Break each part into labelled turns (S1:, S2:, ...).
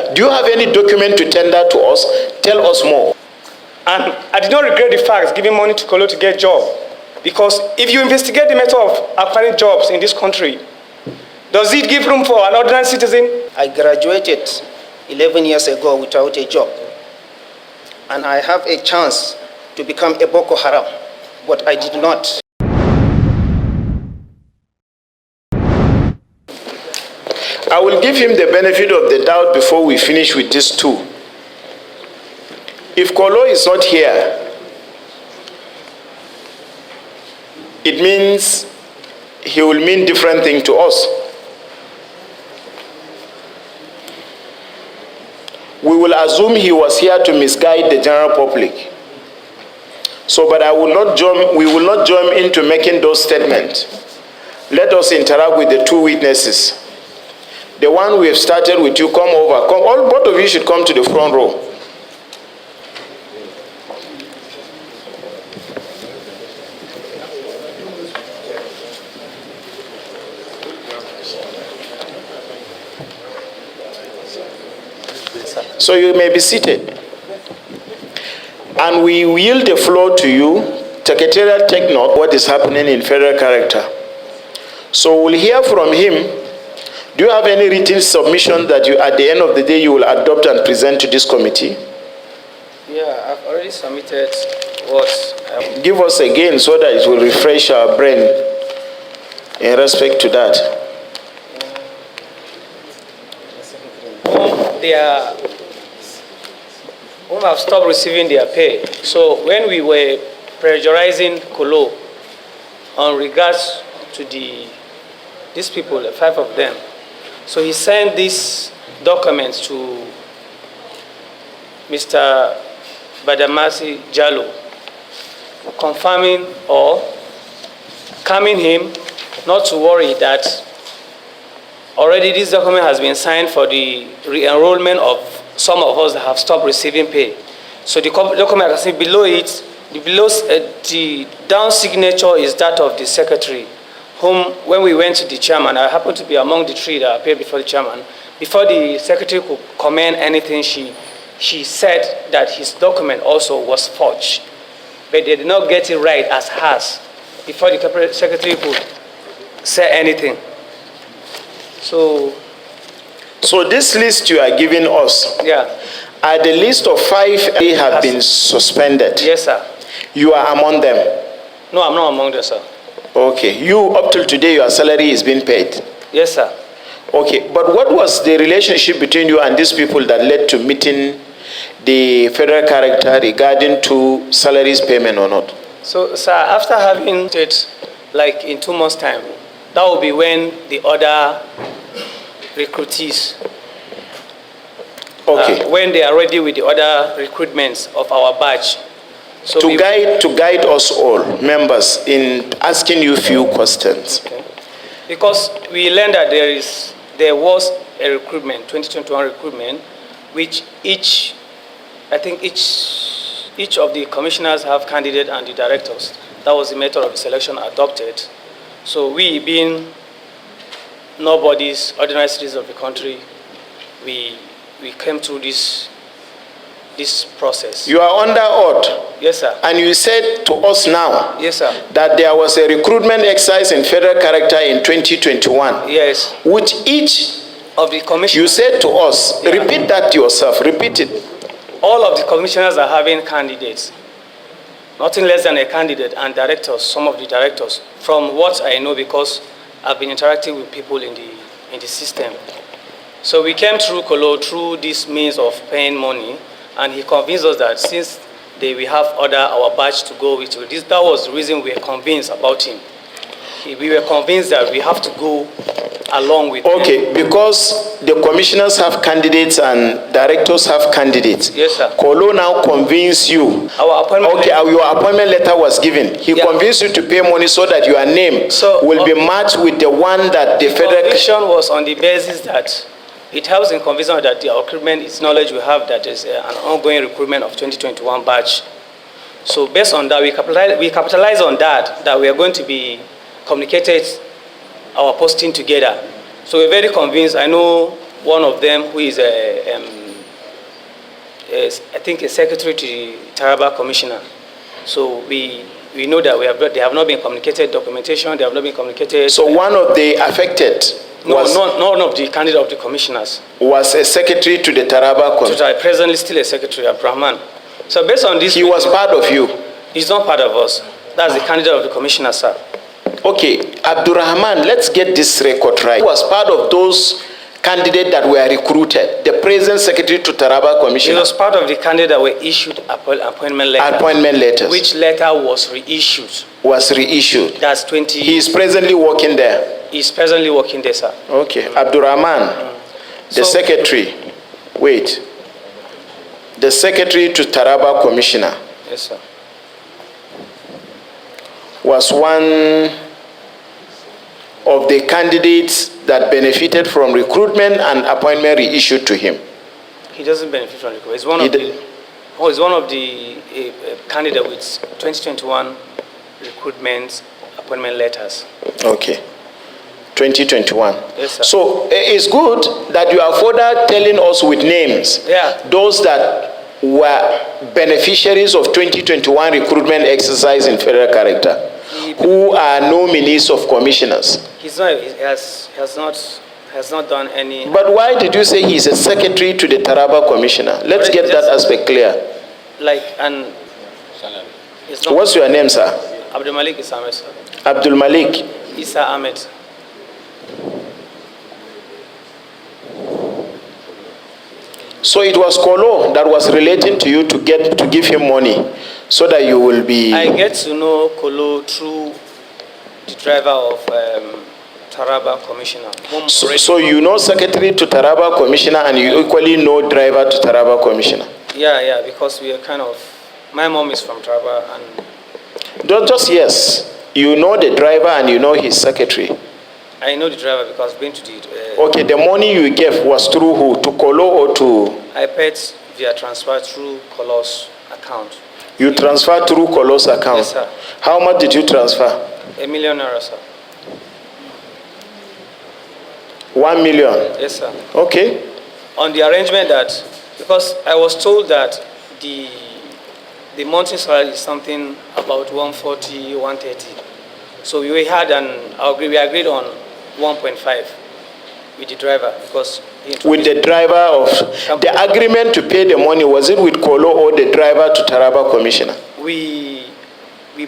S1: that. Do you have any document to tender to us? Tell us more.
S2: And I did not regret the fact giving money to Kolo to get a job. Because if you investigate the method of acquiring jobs in this country, does it give room for an ordinary citizen?
S3: I graduated 11 years ago without a job. And I have a chance to become a Boko Haram, but I did not.
S1: I will give him the benefit of the doubt before we finish with this too. If Kolo is not here, it means he will mean different thing to us. We will assume he was here to misguide the general public. So, but we will not jump into making those statements. Let us interact with the two witnesses. The one we have started with, you come over. Both of you should come to the front row. So you may be seated. And we yield the floor to you. Secretariat, take note what is happening in federal character. So we'll hear from him. Do you have any written submission that you, at the end of the day, you will adopt and present to this committee?
S4: Yeah, I've already submitted what...
S1: Give us again so that it will refresh our brain in respect to that.
S4: Whom have stopped receiving their pay. So when we were pressurizing Kolo on regards to these people, the 5 of them, so he sent these documents to Mr. Badamasi Jallo, confirming or calming him not to worry that already this document has been signed for the re-enrollment of some of us that have stopped receiving pay. So the document, I can see below it, the down signature is that of the secretary, whom, when we went to the chairman, I happened to be among the 3 that appeared before the chairman. Before the secretary could comment anything, she said that his document also was forged, but they did not get it right as hers before the secretary could say anything. So
S1: this list you are giving us,
S4: yeah,
S1: are the list of 5 they have been suspended?
S4: Yes, sir.
S1: You are among them?
S4: No, I'm not among them, sir.
S1: Okay. You, up till today, your salary is being paid?
S4: Yes, sir.
S1: Okay. But what was the relationship between you and these people that led to meeting the federal character regarding to salaries payment or not?
S4: So, sir, after having it, like in 2 months' time, that will be when the other recruitees,
S1: okay,
S4: when they are ready with the other recruitments of our batch. So
S1: to guide us all, members, in asking you a few questions.
S4: Okay. Because we learned that there was a recruitment, 2021 recruitment, which each of the commissioners have candidate and the directors. That was the method of the selection adopted. So we, being nobody's ordinary citizens of the country, we came through this process.
S1: You are under oath.
S4: Yes, sir.
S1: And you said to us now,
S4: yes, sir,
S1: that there was a recruitment exercise in federal character in 2021.
S4: Yes.
S1: Which each
S4: of the commissioners,
S1: you said to us, yeah, repeat that yourself, repeat it.
S4: All of the commissioners are having candidates, nothing less than a candidate, and directors, some of the directors, from what I know, because I've been interacting with people in the system. So we came through Kolo through this means of paying money, and he convinced us that since we have our batch to go with this, that was the reason we were convinced about him. We were convinced that we have to go along with
S1: him. Because the commissioners have candidates and directors have candidates.
S4: Yes, sir.
S1: Kolo now convinced you.
S4: Our appointment letter.
S1: Your appointment letter was given. He convinced you to pay money so that your name will be matched with the one that the federal...
S4: conviction was on the basis that it helps in convincing that the recruitment is knowledge we have that is an ongoing recruitment of 2021 batch. So based on that, we capitalize on that we are going to be communicated our posting together. So we're very convinced. I know one of them who is I think a secretary to the Taraba Commissioner. So we know that they have not been communicated documentation, they have not been communicated.
S1: So one of the affected
S4: none of the candidate of the commissioners
S1: was a secretary to the Taraba Commission.
S4: Presently still a secretary, Abrahman. So based on this,
S1: he was part of you.
S4: He's not part of us. That's the candidate of the commissioner, sir.
S1: Okay, Abdurrahman, let's get this record right. He was part of those candidates that were recruited, the present secretary to Taraba Commissioner.
S4: He was part of the candidates that were issued appointment letters.
S1: Appointment letters.
S4: Which letter was reissued.
S1: Was reissued.
S4: That's 20.
S1: He is presently working there.
S4: He is presently working there, sir.
S1: Okay, Abdurrahman, the secretary, wait. The secretary to Taraba Commissioner.
S4: Yes, sir.
S1: Was one of the candidates that benefited from recruitment and appointment reissued to him.
S4: He doesn't benefit from recruitment. He's one of the candidate with 2021 recruitment appointment letters.
S1: Okay. 2021.
S4: Yes, sir.
S1: So it's good that you are further telling us with names.
S4: Yeah.
S1: Those that were beneficiaries of 2021 recruitment exercise in federal character, who are nominees of commissioners.
S4: He has not done any.
S1: But why did you say he's a secretary to the Taraba Commissioner? Let's get that aspect clear. What's your name, sir?
S4: Abdul Malik Isa Ahmed, sir.
S1: Abdul Malik
S4: Isa Ahmed.
S1: So it was Kolo that was relating to you to give him money so that you will be...
S4: I get to know Kolo through the driver of Taraba Commissioner.
S1: So you know secretary to Taraba Commissioner and you equally know driver to Taraba Commissioner?
S4: Yeah, because we are kind of... My mom is from Taraba and...
S1: Just yes. You know the driver and you know his secretary.
S4: I know the driver because I've been to the...
S1: Okay, the money you gave was through who? To Kolo or to...
S4: I paid via transfer through Kolo's account.
S1: You transferred through Kolo's account?
S4: Yes, sir.
S1: How much did you transfer?
S4: $1 million, sir.
S1: 1 million?
S4: Yes, sir.
S1: Okay.
S4: On the arrangement that... Because I was told that the monthly salary is something about 140, 130. So we had we agreed on 1.5 with the driver because...
S1: With the driver of... The agreement to pay the money, was it with Kolo or the driver to Taraba Commissioner?
S4: We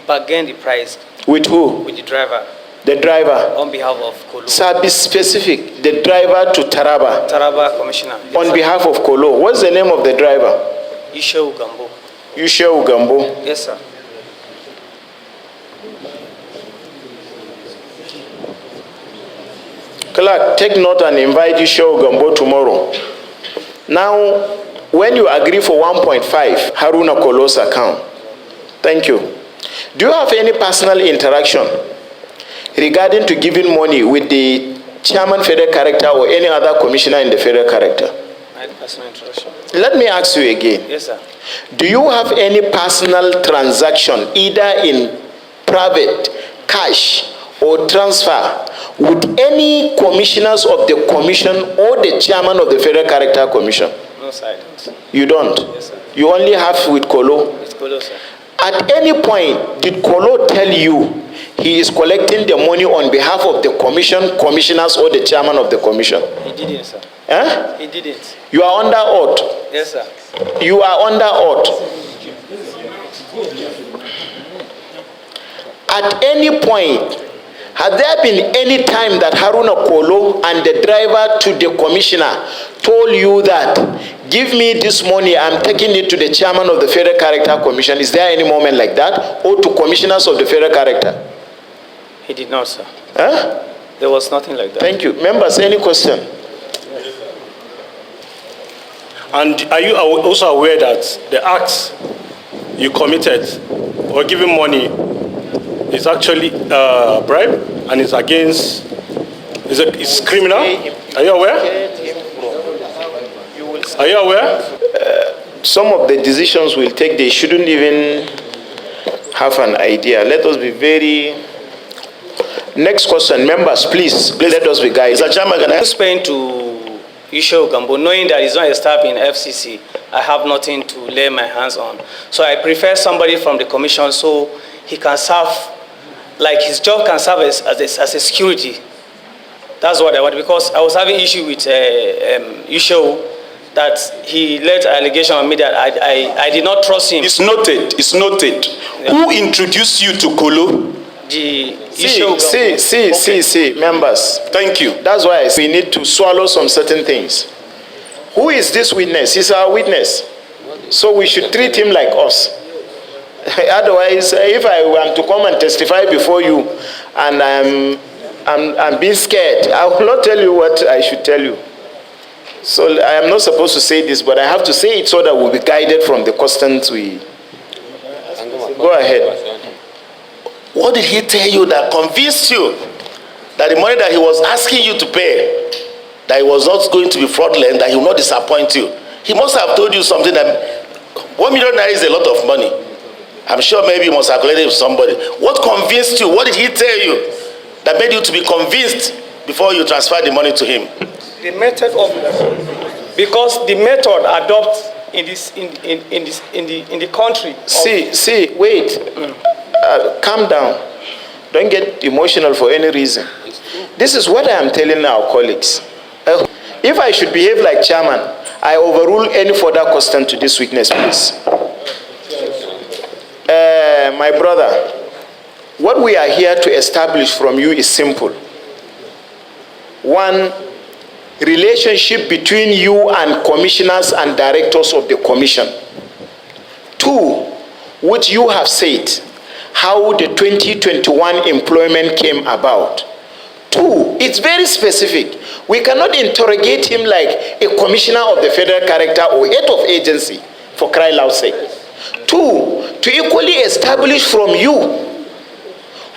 S4: bargained the price.
S1: With who?
S4: With the driver.
S1: The driver?
S4: On behalf of Kolo.
S1: Sir, be specific. The driver to Taraba?
S4: Taraba Commissioner. Yes,
S1: on behalf of Kolo. What's the name of the driver?
S4: Yushe Ugambo.
S1: Yushe Ugambo?
S4: Yes, sir.
S1: Clark, take note and invite Yushe Ugambo tomorrow. Now, when you agree for 1.5, Haruna Kolo's account. Thank you. Do you have any personal interaction regarding to giving money with the chairman federal character or any other commissioner in the federal character?
S4: I had personal interaction.
S1: Let me ask you again.
S4: Yes, sir.
S1: Do you have any personal transaction, either in private, cash, or transfer with any commissioners of the commission or the chairman of the Federal Character Commission?
S4: No, sir, I don't.
S1: You don't?
S4: Yes, sir.
S1: You only have with Kolo?
S4: With Kolo, sir.
S1: At any point, did Kolo tell you he is collecting the money on behalf of the commission, commissioners, or the chairman of the commission?
S4: He didn't, sir.
S1: Eh?
S4: He didn't.
S1: You are under oath?
S4: Yes, sir.
S1: You are under oath. At any point, has there been any time that Haruna Kolo and the driver to the commissioner told you that, give me this money, I'm taking it to the chairman of the Federal Character Commission? Is there any moment like that? Or to commissioners of the Federal Character?
S4: He did not, sir.
S1: Huh?
S4: There was nothing like that.
S1: Thank you. Members, any question?
S5: And are you also aware that the acts you committed or giving money is actually bribe and it's against, it's criminal? Are you aware? Are you aware?
S1: Some of the decisions we'll take, they shouldn't even have an idea. Let us be very... Next question. Members, please let us be guided.
S4: Mr. Chairman, can I explain to Yusho Gambo, knowing that he's not a staff in FCC, I have nothing to lay my hands on. So I prefer somebody from the commission so he can serve, like his job can serve as a security. That's what I want, because I was having issue with Yusho, that he led an allegation on me that I did not trust him.
S6: It's noted, it's noted. Yeah. Who introduced you to Kolo?
S1: See, members.
S6: Thank you.
S1: That's why we need to swallow some certain things. Who is this witness? He's our witness. So we should treat him like us. Otherwise, if I want to come and testify before you and I'm being scared, I will not tell you what I should tell you. So I am not supposed to say this, but I have to say it so that we'll be guided from the questions we... Go ahead.
S6: What did he tell you that convinced you that the money that he was asking you to pay, that it was not going to be fraudulent, that he will not disappoint you? He must have told you something that 1 million naira is a lot of money. I'm sure maybe he must have calculated with somebody. What convinced you? What did he tell you that made you to be convinced before you transferred the money to him?
S2: The method of, because the method adopted in the country.
S1: Wait. Calm down. Don't get emotional for any reason. This is what I am telling our colleagues. If I should behave like chairman, I overrule any further question to this witness, please. My brother, what we are here to establish from you is simple. One, relationship between you and commissioners and directors of the commission. Two, what you have said, how the 2021 employment came about. Two, it's very specific. We cannot interrogate him like a commissioner of the federal character or head of agency, for crying loud sake. Two, to equally establish from you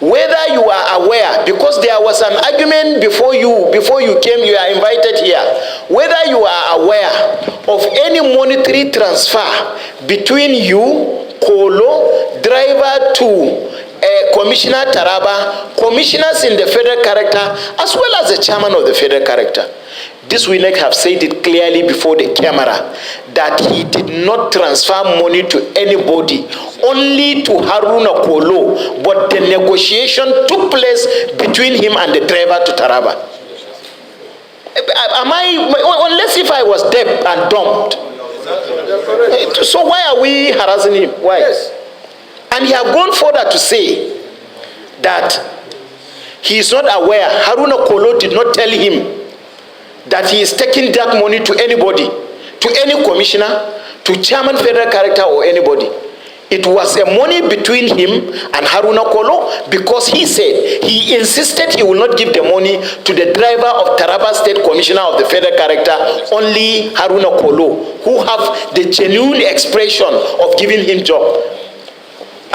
S1: whether you are aware, because there was an argument before you came, you are invited here, whether you are aware of any monetary transfer between you, Kolo, driver to Commissioner Taraba, commissioners in the federal character, as well as the chairman of the federal character. This witness have said it clearly before the camera that he did not transfer money to anybody, only to Haruna Kolo, but the negotiation took place between him and the driver to Taraba. Unless if I was deaf and dumped. So why are we harassing him? Why? Yes. And he have gone further to say that he is not aware, Haruna Kolo did not tell him that he is taking that money to anybody, to any commissioner, to chairman federal character or anybody. It was a money between him and Haruna Kolo, because he said, he insisted he will not give the money to the driver of Taraba State Commissioner of the federal character, only Haruna Kolo, who have the genuine expression of giving him job.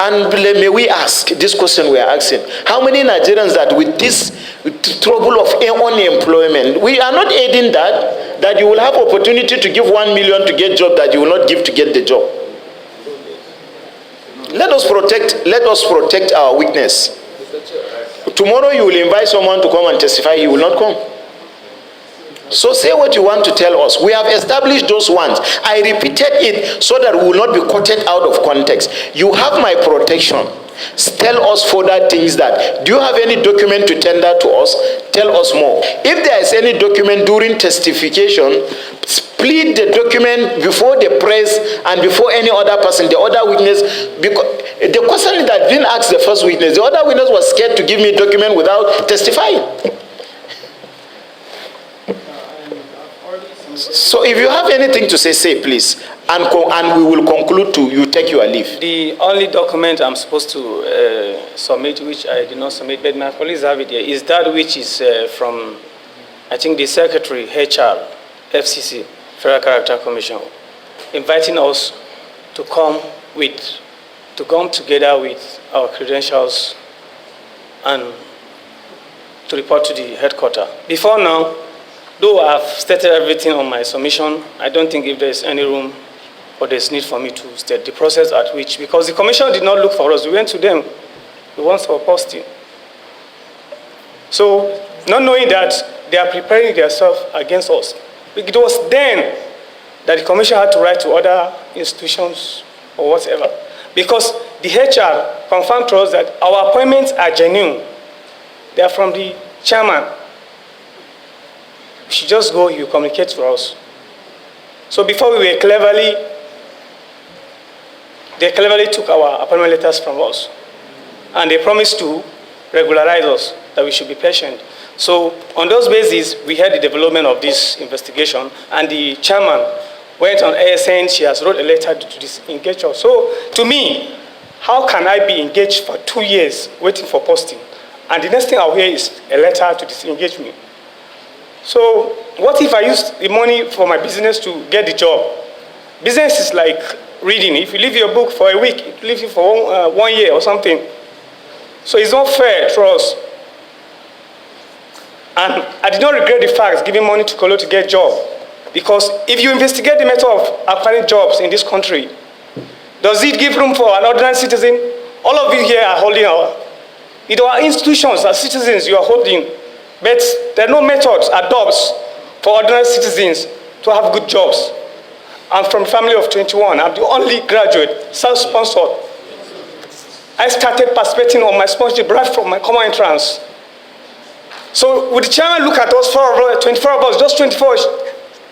S1: And may we ask, this question we are asking, how many Nigerians that with this trouble of unemployment, we are not aiding that you will have opportunity to give 1 million to get job that you will not give to get the job. Let us protect our witness. Tomorrow you will invite someone to come and testify, he will not come. So say what you want to tell us. We have established those ones. I repeated it so that we will not be quoted out of context. You have my protection. Tell us further things that, do you have any document to tender to us? Tell us more. If there is any document during testification, plead the document before the press and before any other person, the other witness, because the question that didn't ask the first witness, the other witness was scared to give me a document without testifying. So if you have anything to say, please, and we will conclude to you take your leave.
S4: The only document I'm supposed to submit, which I did not submit, but my colleagues have it here, is that which is from, I think, the Secretary, HR, FCC, Federal Character Commission, inviting us to come together with our credentials and to report to the headquarters. Before now, though I've stated everything on my submission, I don't think if there's any room or there's need for me to state the process at which, because the commission did not look for us, we went to them, the ones for posting. So, not knowing that they are preparing themselves against us,
S2: It was then that the commission had to write to other institutions or whatever, because the HR confirmed to us that our appointments are genuine. They are from the chairman. We should just go, he will communicate to us. So before we were they cleverly took our appointment letters from us. And they promised to regularize us, that we should be patient. So on those bases, we had the development of this investigation, and the chairman went on air saying she has wrote a letter to disengage us. So to me, how can I be engaged for 2 years waiting for posting? And the next thing I'll hear is a letter to disengage me. So what if I use the money for my business to get the job? Business is like reading. If you leave your book for a week, it leaves you for 1 year or something. So it's not fair to us. And I did not regret the fact giving money to Kolo to get a job. Because if you investigate the method of acquiring jobs in this country, does it give room for an ordinary citizen? All of you here are holding our institutions as citizens you are holding, but there are no methods, adopts for ordinary citizens to have good jobs. I'm from a family of 21. I'm the only graduate, self-sponsored. I started participating on my sponsorship right from my common entrance. So would the chairman look at us, 24 of us, just 24,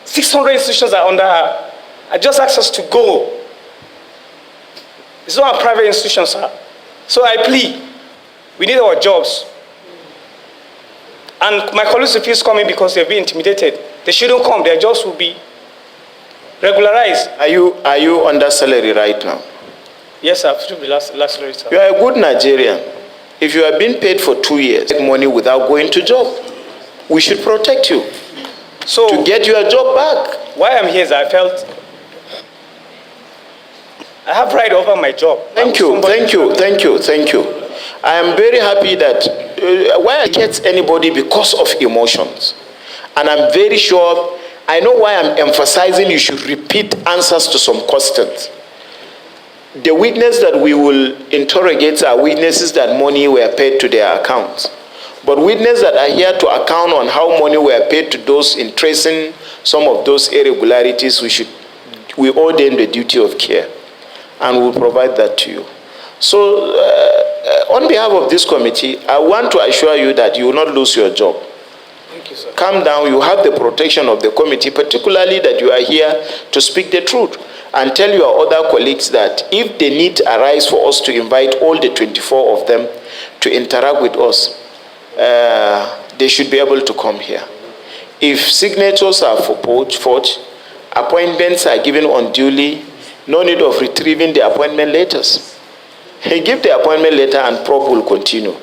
S2: 600 institutions are under her. I just asked us to go. It's not a private institution, sir. So I plead, we need our jobs. And my colleagues refuse coming because they've been intimidated. They shouldn't come, their jobs will be regularized.
S1: Are you under salary right now?
S2: Yes, sir, to be last salary, sir.
S1: You are a good Nigerian. If you have been paid for 2 years, take money without going to job, we should protect you.
S2: So
S1: to get your job back.
S2: Why I'm here is I felt I have right over my job.
S1: Thank you. I am very happy that why I get anybody because of emotions. And I'm very sure, I know why I'm emphasizing you should repeat answers to some questions. The witness that we will interrogate are witnesses that money were paid to their accounts. But witnesses that are here to account on how money were paid to those in tracing some of those irregularities, we owe them the duty of care. And we'll provide that to you. So, on behalf of this committee, I want to assure you that you will not lose your job.
S2: Thank you, sir.
S1: Calm down. You have the protection of the committee, particularly that you are here to speak the truth. And tell your other colleagues that if the need arises for us to invite all the 24 of them to interact with us, they should be able to come here. If signatures are forged, appointments are given unduly, no need of retrieving the appointment letters. Give the appointment letter and probe will continue.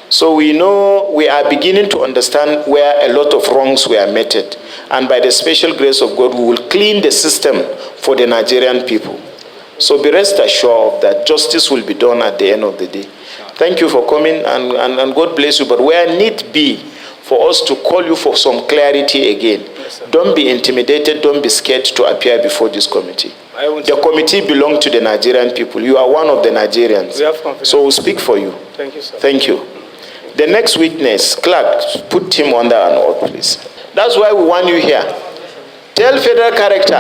S1: So we know, we are beginning to understand where a lot of wrongs were meted. And by the special grace of God, we will clean the system for the Nigerian people. So be rest assured that justice will be done at the end of the day. Thank you for coming, and God bless you. But where need be for us to call you for some clarity again, yes, don't be intimidated, don't be scared to appear before this committee. The committee belongs to the Nigerian people. You are one of the Nigerians.
S2: We have confidence.
S1: So we'll speak for you.
S2: Thank you, sir.
S1: Thank you. The next witness, clerk, put him under an oath, please. That's why we want you here. Tell Federal Character,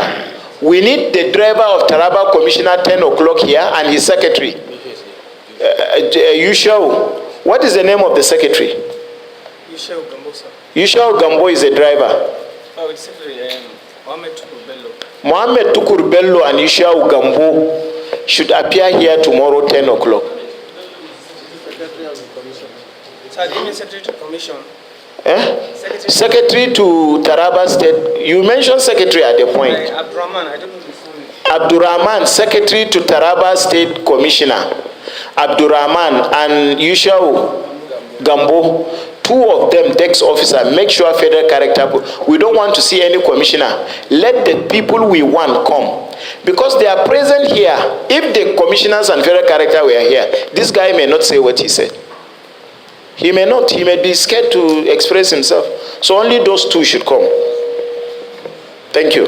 S1: we need the driver of Taraba Commissioner 10 o'clock here and his secretary. Yushau. What is the name of the secretary?
S2: Yushau Gambo, sir.
S1: Yushau Gambo is a driver.
S2: Oh, it's secretary, Mohammed Tukur Bello.
S1: Mohammed Tukur Bello and Yushau Gambo should appear here tomorrow 10 o'clock.
S2: Sir, do you mean secretary to commission?
S1: Secretary to Taraba State. You mentioned secretary at the point.
S2: Abdurrahman, I don't know the full name.
S1: Abdurrahman, secretary to Taraba State Commissioner. Abdurrahman and Yushau Gambo. Two of them, Dex officer, make sure Federal Character. We don't want to see any commissioner. Let the people we want come. Because they are present here. If the commissioners and Federal Character were here, this guy may not say what he said. He may not. He may be scared to express himself. So only those two should come. Thank you.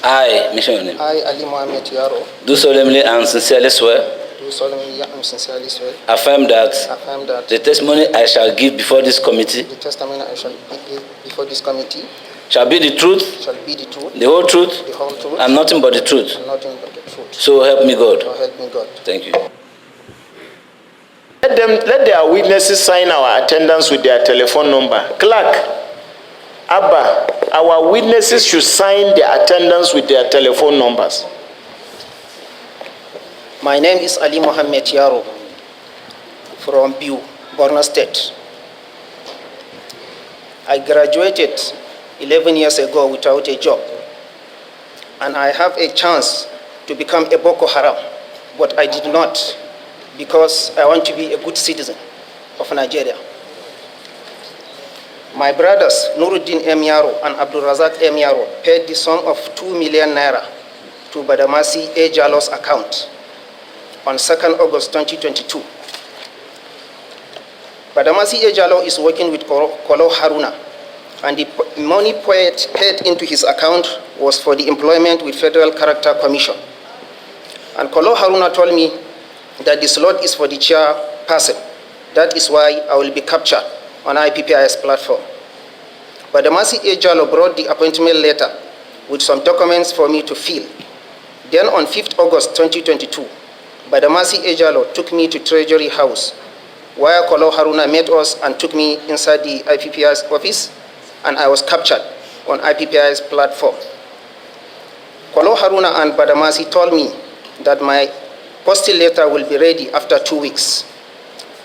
S7: I, mention your name.
S3: I, Ali Mohammed Yaro,
S7: Do solemnly and sincerely swear.
S3: do solemnly and sincerely swear.
S7: Affirm that
S3: Affirm that
S7: the testimony I shall give before this committee
S3: the testimony I shall give before this committee
S7: shall be the truth,
S3: shall be the truth,
S7: the whole truth,
S3: the whole truth,
S7: and nothing but the truth.
S3: and nothing but the truth.
S7: So help me God.
S3: So help me God.
S7: Thank you.
S1: Let their witnesses sign our attendance with their telephone number. Clerk, Abba, our witnesses should sign their attendance with their telephone numbers.
S3: My name is Ali Mohammed Yaro from Biu, Borno State. I graduated 11 years ago without a job, and I have a chance to become a Boko Haram, but I did not because I want to be a good citizen of Nigeria. My brothers, Nuruddin M. Yaro and Abdul Razak M. Yaro, paid the sum of 2 million naira to Badamasi A. Jalo's account on 2nd August 2022. Badamasi A. Jalo is working with Kolo Haruna, and the money paid into his account was for the employment with Federal Character Commission. And Kolo Haruna told me that the slot is for the chairperson. That is why I will be captured on IPPIS platform. Badamasi A. Jalo brought the appointment letter with some documents for me to fill. Then on 5th August 2022, Badamasi A. Jalo took me to Treasury House, where Kolo Haruna met us and took me inside the IPPIS office, and I was captured on IPPIS platform. Kolo Haruna and Badamasi told me that my posting letter will be ready after 2 weeks.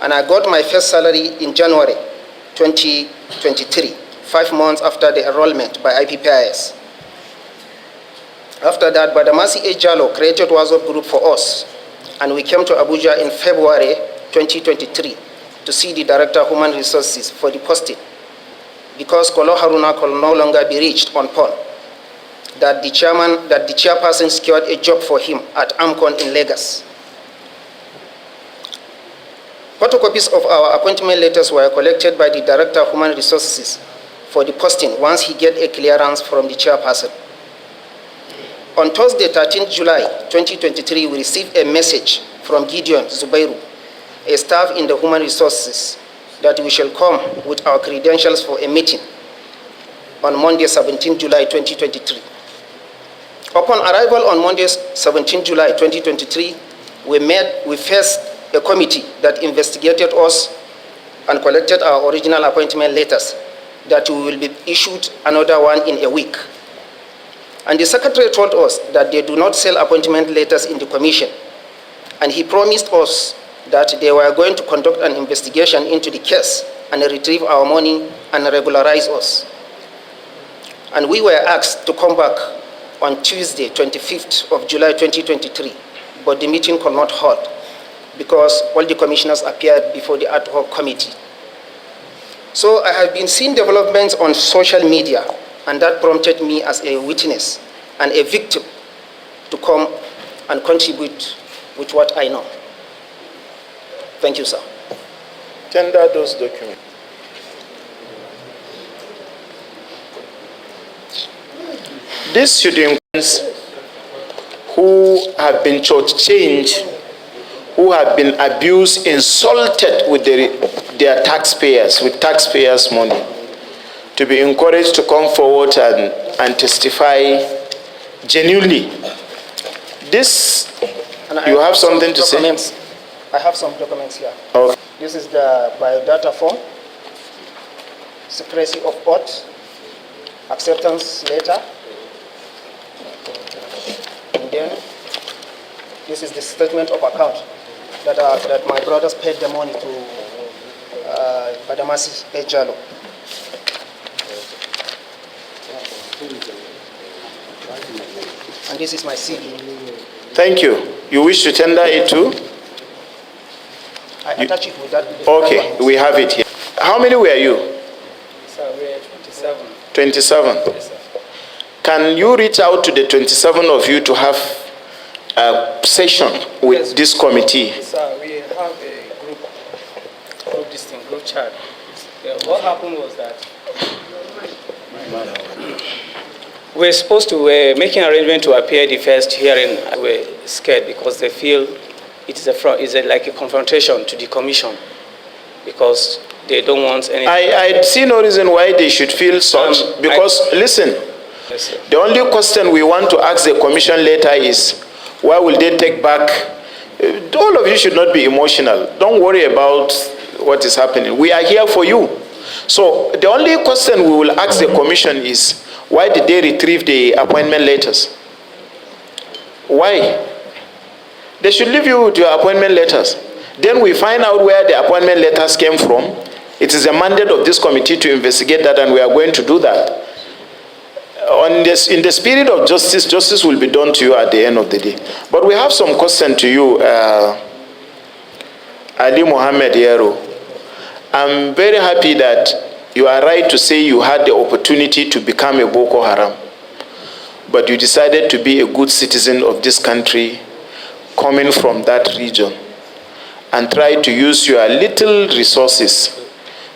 S3: And I got my first salary in January 2023, 5 months after the enrollment by IPPIS. After that, Badamasi A. Jalo created a WhatsApp group for us, and we came to Abuja in February 2023 to see the Director of Human Resources for the posting, because Kolo Haruna could no longer be reached on phone, that the chairperson secured a job for him at Amcon in Lagos. Photocopies of our appointment letters were collected by the Director of Human Resources for the posting once he get a clearance from the chairperson. On Thursday, 13th July 2023, we received a message from Gideon Zubairu, a staff in the Human Resources, that we shall come with our credentials for a meeting on Monday, 17th July 2023. Upon arrival on Monday, 17th July 2023, we faced a committee that investigated us and collected our original appointment letters, that we will be issued another one in a week. And the secretary told us that they do not sell appointment letters in the commission, and he promised us that they were going to conduct an investigation into the case and retrieve our money and regularize us. And we were asked to come back on Tuesday, 25th of July 2023, but the meeting could not hold because all the commissioners appeared before the ad hoc committee. So I have been seeing developments on social media, and that prompted me as a witness and a victim to come and contribute with what I know. Thank you, sir.
S1: Tender those documents. These students who have been shortchanged, who have been abused, insulted with their taxpayers, with taxpayers' money, to be encouraged to come forward and testify genuinely. This, you have something to say?
S3: I have some documents here.
S1: Okay.
S3: This is the biodata form, secrecy of oath, acceptance letter, and then this is the statement of account that my brothers paid the money to Badamasi A. Jalo. And this is my CV.
S1: Thank you. You wish to tender it too?
S3: I attach it with that.
S1: Okay, we have it here. How many were you?
S4: Sir, we are 27.
S1: 27.
S4: Yes, sir.
S1: Can you reach out to the 27 of you to have a session with this committee?
S4: Sir, we have a group chat. Yeah, what happened was that we're supposed to, making arrangement to appear the first hearing. We're scared because they feel it's like a confrontation to the commission, because they don't want anything.
S1: I see no reason why they should feel such, because, listen,
S4: Yes, sir.
S1: the only question we want to ask the commission later is, why will they take back? All of you should not be emotional. Don't worry about what is happening. We are here for you. So the only question we will ask the commission is, why did they retrieve the appointment letters? Why? They should leave you with your appointment letters. Then we find out where the appointment letters came from. It is a mandate of this committee to investigate that, and we are going to do that. In the spirit of justice, justice will be done to you at the end of the day. But we have some question to you, Ali Mohammed Yero. I'm very happy that you are right to say you had the opportunity to become a Boko Haram, but you decided to be a good citizen of this country, coming from that region, and try to use your little resources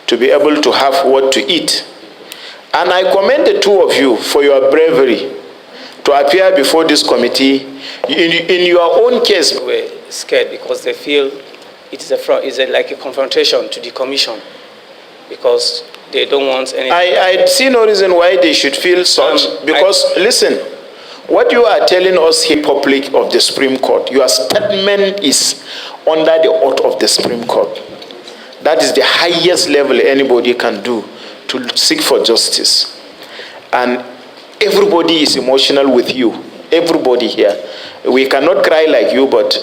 S1: to be able to have what to eat. And I commend the two of you for your bravery to appear before this committee. In your own case,
S4: We're scared because they feel it's like a confrontation to the commission, because they don't want anything.
S1: I see no reason why they should feel such, because listen, what you are telling us here public of the Supreme Court, your statement is under the oath of the Supreme Court. That is the highest level anybody can do to seek for justice. And everybody is emotional with you. Everybody here. We cannot cry like you, but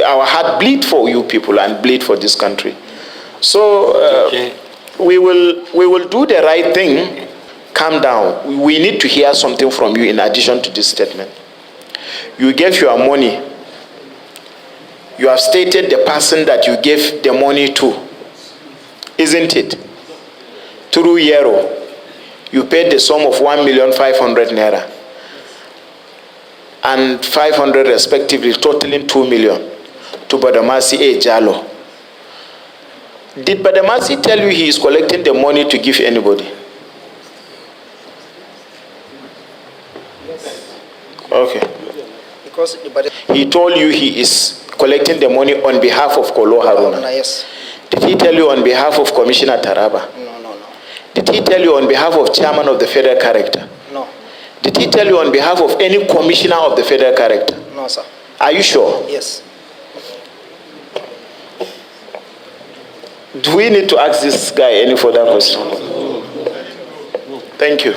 S1: our heart bleed for you people and bleed for this country. So we will do the right thing. Calm down. We need to hear something from you in addition to this statement. You gave your money. You have stated the person that you gave the money to, isn't it? Through Yero, you paid the sum of 1,500,000 naira and 500 respectively, totaling 2 million to Badamasi A. Jalo. Did Badamasi tell you he is collecting the money to give anybody?
S3: Yes.
S1: Okay.
S3: Because
S1: He told you he is collecting the money on behalf of Kolo Haruna.
S3: Yes.
S1: Did he tell you on behalf of Commissioner Taraba?
S3: No.
S1: Did he tell you on behalf of Chairman of the Federal Character?
S3: No.
S1: Did he tell you on behalf of any Commissioner of the Federal Character?
S3: No, sir.
S1: Are you sure?
S3: Yes.
S1: Do we need to ask this guy any further question? Thank you.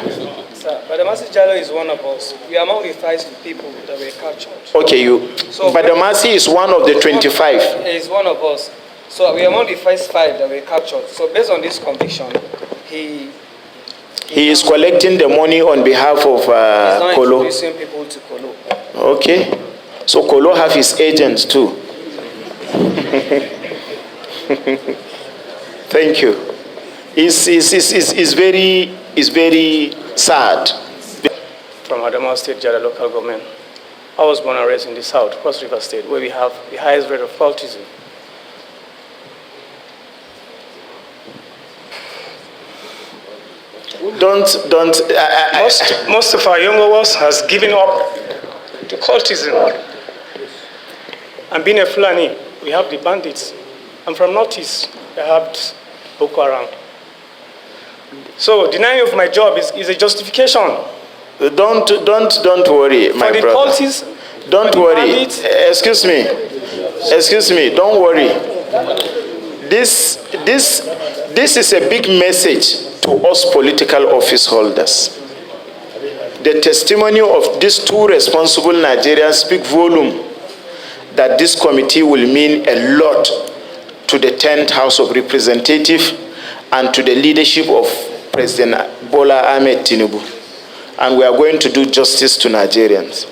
S2: Sir, Badamasi Jalo is one of us. We are among the 5 people that were captured.
S1: Okay, Badamasi is one of the 25.
S2: He is one of us. So we are among the first 5 that were captured. So based on this conviction, he
S1: is collecting the money on behalf of Kolo.
S2: He's not introducing people to Kolo.
S1: Okay. So Kolo have his agents too. Thank you. It's very sad.
S4: From Adamawa State, Jada local government. I was born and raised in the South, Cross River State, where we have the highest rate of cultism. Most of our younger ones has given up to cultism. And being a Fulani, we have the bandits. I'm from Northeast. I have Boko Haram. So denying of my job is a justification.
S1: Don't worry, my
S4: For the
S1: brother.
S4: cultists,
S1: Don't worry. Excuse me. Don't worry. This is a big message to us political office holders. The testimony of these 2 responsible Nigerians speak volume that this committee will mean a lot to the 10th House of Representatives and to the leadership of President Bola Ahmed Tinubu. And we are going to do justice to Nigerians.